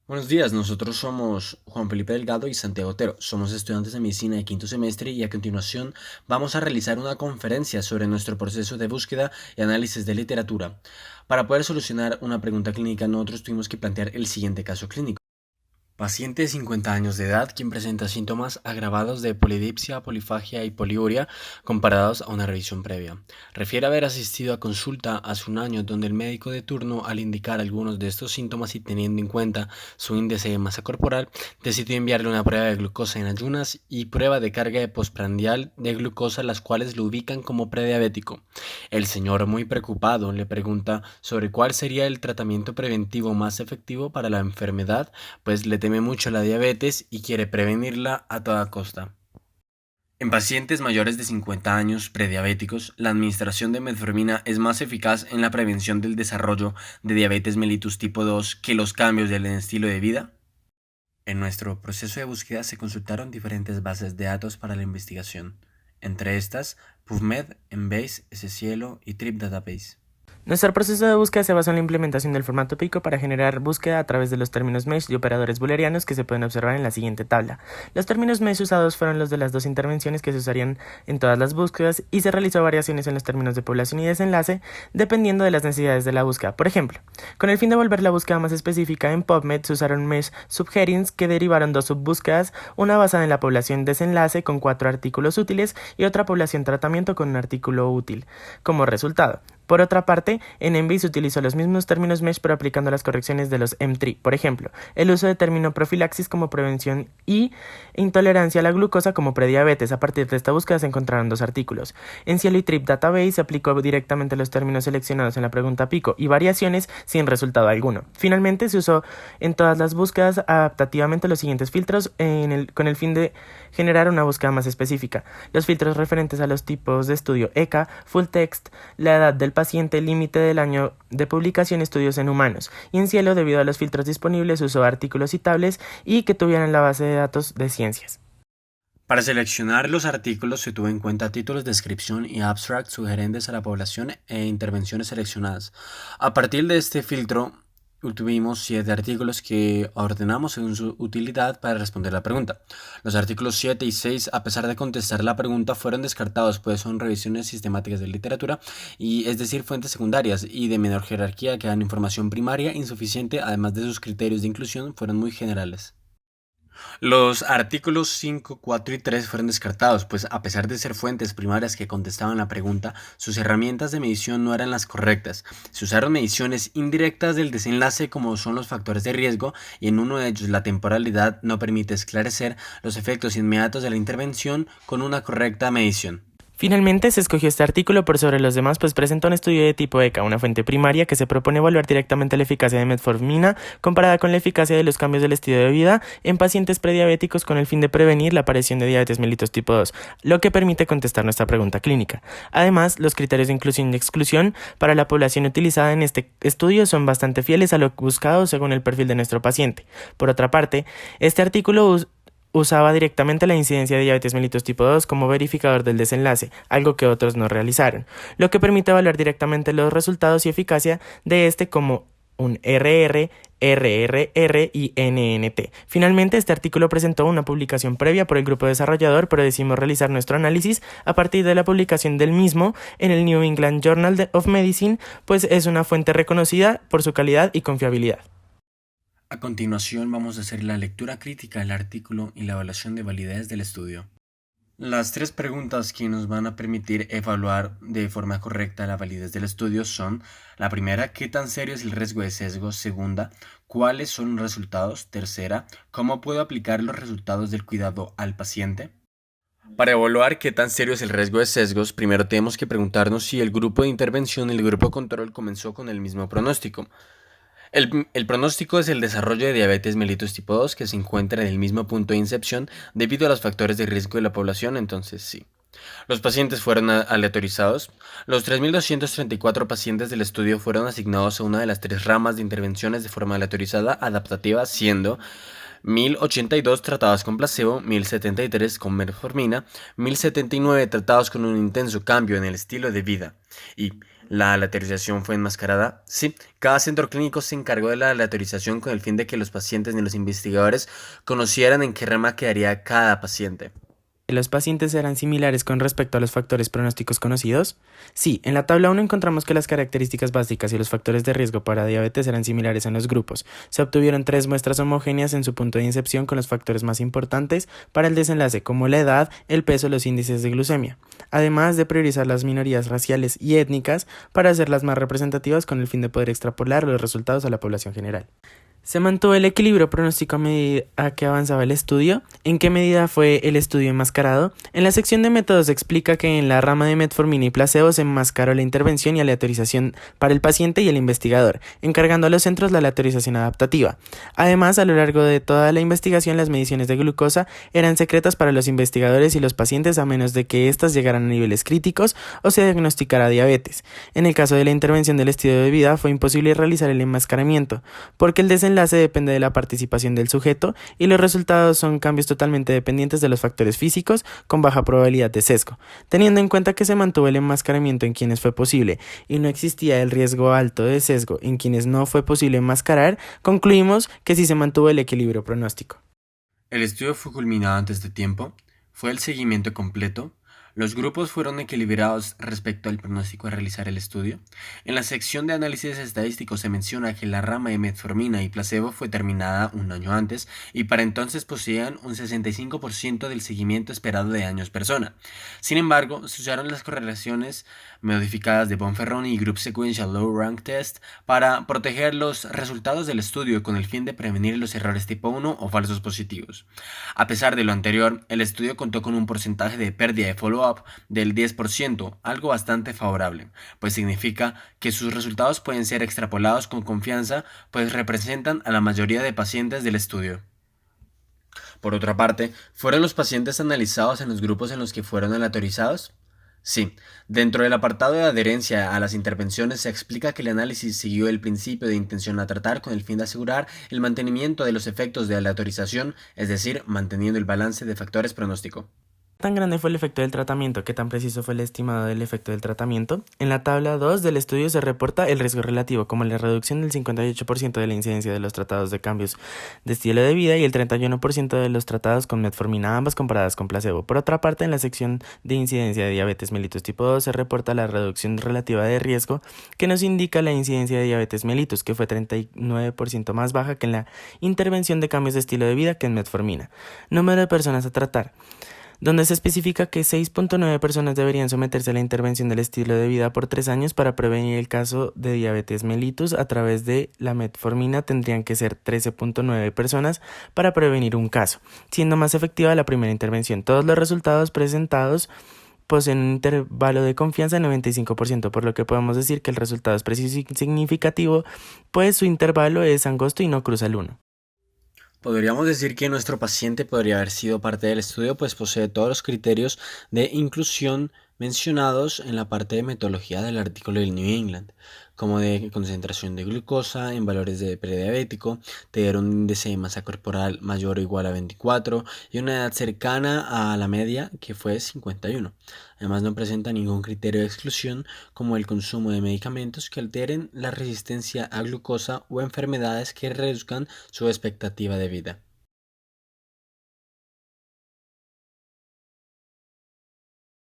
Buenos días, nosotros somos Juan Felipe Delgado y Santiago Otero. Somos estudiantes de medicina de quinto semestre y a continuación vamos a realizar una conferencia sobre nuestro proceso de búsqueda y análisis de literatura. Para poder solucionar una pregunta clínica, nosotros tuvimos que plantear el siguiente caso clínico. Paciente de 50 años de edad quien presenta síntomas agravados de polidipsia, polifagia y poliuria comparados a una revisión previa. Refiere haber asistido a consulta hace un año donde el médico de turno, al indicar algunos de estos síntomas y teniendo en cuenta su índice de masa corporal, decidió enviarle una prueba de glucosa en ayunas y prueba de carga de postprandial de glucosa, las cuales lo ubican como prediabético. El señor, muy preocupado, le pregunta sobre cuál sería el tratamiento preventivo más efectivo para la enfermedad, pues le teme mucho la diabetes y quiere prevenirla a toda costa. En pacientes mayores de 50 años prediabéticos, la administración de metformina es más eficaz en la prevención del desarrollo de diabetes mellitus tipo 2 que los cambios del estilo de vida. En nuestro proceso de búsqueda se consultaron diferentes bases de datos para la investigación, entre estas PubMed, Embase, SCielo y Trip Database. Nuestro proceso de búsqueda se basa en la implementación del formato Pico para generar búsqueda a través de los términos mesh y operadores booleanos que se pueden observar en la siguiente tabla. Los términos mesh usados fueron los de las dos intervenciones que se usarían en todas las búsquedas y se realizó variaciones en los términos de población y desenlace dependiendo de las necesidades de la búsqueda. Por ejemplo, con el fin de volver la búsqueda más específica, en PubMed se usaron mesh subheadings que derivaron dos subbúsquedas, una basada en la población desenlace con 4 artículos útiles y otra población tratamiento con un artículo útil como resultado. Por otra parte, en Embase utilizó los mismos términos mesh pero aplicando las correcciones de los M3. Por ejemplo, el uso de término profilaxis como prevención y intolerancia a la glucosa como prediabetes. A partir de esta búsqueda se encontraron dos artículos. En Cielo y Trip Database se aplicó directamente los términos seleccionados en la pregunta Pico y variaciones sin resultado alguno. Finalmente, se usó en todas las búsquedas adaptativamente los siguientes filtros con el fin de generar una búsqueda más específica. Los filtros referentes a los tipos de estudio ECA, Full Text, la edad del paciente, límite del año de publicación, estudios en humanos. Y en Cielo, debido a los filtros disponibles, usó artículos citables y que tuvieran la base de datos de ciencias. Para seleccionar los artículos se tuvo en cuenta títulos, descripción y abstract sugerentes a la población e intervenciones seleccionadas. A partir de este filtro, tuvimos 7 artículos que ordenamos según su utilidad para responder la pregunta. Los artículos 7 y 6, a pesar de contestar la pregunta, fueron descartados, pues son revisiones sistemáticas de literatura, y es decir, fuentes secundarias y de menor jerarquía que dan información primaria insuficiente, además de sus criterios de inclusión fueron muy generales. Los artículos 5, 4 y 3 fueron descartados, pues a pesar de ser fuentes primarias que contestaban la pregunta, sus herramientas de medición no eran las correctas. Se usaron mediciones indirectas del desenlace como son los factores de riesgo, y en uno de ellos la temporalidad no permite esclarecer los efectos inmediatos de la intervención con una correcta medición. Finalmente, se escogió este artículo por sobre los demás, pues presenta un estudio de tipo ECA, una fuente primaria que se propone evaluar directamente la eficacia de metformina comparada con la eficacia de los cambios del estilo de vida en pacientes prediabéticos con el fin de prevenir la aparición de diabetes mellitus tipo 2, lo que permite contestar nuestra pregunta clínica. Además, los criterios de inclusión y exclusión para la población utilizada en este estudio son bastante fieles a lo buscado según el perfil de nuestro paciente. Por otra parte, este artículo usaba directamente la incidencia de diabetes mellitus tipo 2 como verificador del desenlace, algo que otros no realizaron, lo que permite evaluar directamente los resultados y eficacia de este como un RR, RRR y NNT. Finalmente, este artículo presentó una publicación previa por el grupo desarrollador, pero decidimos realizar nuestro análisis a partir de la publicación del mismo en el New England Journal of Medicine, pues es una fuente reconocida por su calidad y confiabilidad. A continuación vamos a hacer la lectura crítica del artículo y la evaluación de validez del estudio. Las 3 preguntas que nos van a permitir evaluar de forma correcta la validez del estudio son: la primera, ¿qué tan serio es el riesgo de sesgo? Segunda, ¿cuáles son los resultados? Tercera, ¿cómo puedo aplicar los resultados del cuidado al paciente? Para evaluar qué tan serio es el riesgo de sesgos, primero tenemos que preguntarnos si el grupo de intervención y el grupo de control comenzó con el mismo pronóstico. El pronóstico es el desarrollo de diabetes mellitus tipo 2 que se encuentra en el mismo punto de incepción debido a los factores de riesgo de la población, entonces sí. Los pacientes fueron aleatorizados. Los 3.234 pacientes del estudio fueron asignados a una de las 3 ramas de intervenciones de forma aleatorizada adaptativa, siendo 1.082 tratados con placebo, 1.073 con metformina, 1.079 tratados con un intenso cambio en el estilo de vida y ¿La aleatorización fue enmascarada? Sí, cada centro clínico se encargó de la aleatorización con el fin de que los pacientes ni los investigadores conocieran en qué rama quedaría cada paciente. ¿Los pacientes eran similares con respecto a los factores pronósticos conocidos? Sí, en la tabla 1 encontramos que las características básicas y los factores de riesgo para diabetes eran similares en los grupos. Se obtuvieron 3 muestras homogéneas en su punto de incepción con los factores más importantes para el desenlace, como la edad, el peso, los índices de glucemia, además de priorizar las minorías raciales y étnicas para hacerlas más representativas con el fin de poder extrapolar los resultados a la población general. Se mantuvo el equilibrio pronóstico a medida que avanzaba el estudio. ¿En qué medida fue el estudio enmascarado? En la sección de métodos se explica que en la rama de metformina y placebo se enmascaró la intervención y aleatorización para el paciente y el investigador, encargando a los centros la aleatorización adaptativa. Además, a lo largo de toda la investigación, las mediciones de glucosa eran secretas para los investigadores y los pacientes a menos de que éstas llegaran a niveles críticos o se diagnosticara diabetes. En el caso de la intervención del estilo de vida, fue imposible realizar el enmascaramiento, porque el desenlace depende de la participación del sujeto y los resultados son cambios totalmente dependientes de los factores físicos con baja probabilidad de sesgo. Teniendo en cuenta que se mantuvo el enmascaramiento en quienes fue posible y no existía el riesgo alto de sesgo en quienes no fue posible enmascarar, concluimos que sí se mantuvo el equilibrio pronóstico. ¿El estudio fue culminado antes de tiempo? ¿Fue el seguimiento completo? ¿Los grupos fueron equilibrados respecto al pronóstico a realizar el estudio? En la sección de análisis estadístico se menciona que la rama de metformina y placebo fue terminada un año antes y para entonces poseían un 65% del seguimiento esperado de años persona. Sin embargo, se usaron las correlaciones modificadas de Bonferroni y Group Sequential Low Rank Test para proteger los resultados del estudio con el fin de prevenir los errores tipo 1 o falsos positivos. A pesar de lo anterior, el estudio contó con un porcentaje de pérdida de follow-up del 10%, algo bastante favorable, pues significa que sus resultados pueden ser extrapolados con confianza, pues representan a la mayoría de pacientes del estudio. Por otra parte, ¿fueron los pacientes analizados en los grupos en los que fueron aleatorizados? Sí, dentro del apartado de adherencia a las intervenciones se explica que el análisis siguió el principio de intención a tratar con el fin de asegurar el mantenimiento de los efectos de aleatorización, es decir, manteniendo el balance de factores pronóstico. ¿Tan grande fue el efecto del tratamiento? ¿Qué tan preciso fue el estimado del efecto del tratamiento? En la tabla 2 del estudio se reporta el riesgo relativo como la reducción del 58% de la incidencia de los tratados de cambios de estilo de vida y el 31% de los tratados con metformina, ambas comparadas con placebo. Por otra parte, en la sección de incidencia de diabetes mellitus tipo 2 se reporta la reducción relativa de riesgo que nos indica la incidencia de diabetes mellitus, que fue 39% más baja que en la intervención de cambios de estilo de vida que en metformina. Número de personas a tratar, donde se especifica que 6.9 personas deberían someterse a la intervención del estilo de vida por 3 años para prevenir el caso de diabetes mellitus. A través de la metformina tendrían que ser 13.9 personas para prevenir un caso, siendo más efectiva la primera intervención. Todos los resultados presentados poseen un intervalo de confianza de 95%, por lo que podemos decir que el resultado es preciso y significativo, pues su intervalo es angosto y no cruza el 1. Podríamos decir que nuestro paciente podría haber sido parte del estudio, pues posee todos los criterios de inclusión mencionados en la parte de metodología del artículo del New England, como de concentración de glucosa en valores de prediabético, tener un índice de masa corporal mayor o igual a 24 y una edad cercana a la media que fue 51. Además no presenta ningún criterio de exclusión como el consumo de medicamentos que alteren la resistencia a glucosa o enfermedades que reduzcan su expectativa de vida.